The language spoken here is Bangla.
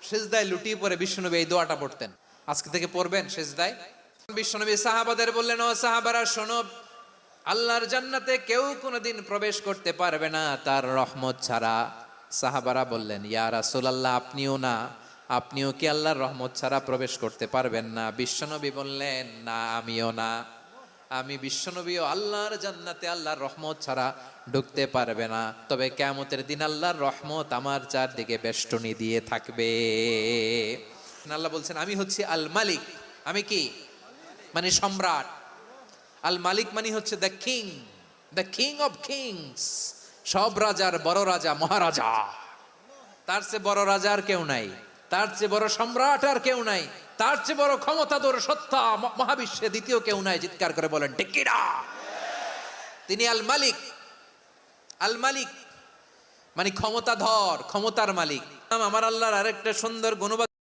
সিজদায় লুটিয়ে পড়ে বিশ্বনবী এই দোয়াটা পড়তেন। আজকে থেকে পড়বেন সিজদায়। বিশ্বনবী সাহাবাদের বললেন, ও সাহাবারা শোনো, আল্লাহর জান্নাতে কেউ কোনোদিন প্রবেশ করতে পারবে না তার রহমত ছাড়া। সাহাবারা বললেন, ইয়া রাসূলুল্লাহ, আপনিও কি আল্লাহর রহমত ছাড়া প্রবেশ করতে পারবেন না? বিশ্বনবী বললেন, না, আমিও না। আমি বিশ্বনবীও আল্লাহর জান্নাতে আল্লাহর রহমত ছাড়া ঢুকতে পারবে না, তবে কিয়ামতের দিন আল্লাহর রহমত আমার চারদিকে বেষ্টনী দিয়ে থাকবে। আল্লাহ বলছেন, আমি হচ্ছি আল মালিক। আমি কি? মানে সম্রাট। আল মালিক মানে হচ্ছে দ্য কিং অফ কিংস। সব রাজার বড় রাজা, মহারাজা। তার চেয়ে বড় রাজা আর কেউ নাই, তার চেয়ে বড় সম্রাট আর কেউ নাই, তার চেয়ে বড় ক্ষমতাধর সত্তা মহাবিশ্বে দ্বিতীয় কেউ নাই। চিৎকার করে বলেন ঠিক কিনা? তিনি আল মালিক। আল মালিক মানে ক্ষমতাধর, ক্ষমতার মালিক। আমার আল্লাহর আরেকটা সুন্দর গুণবাচক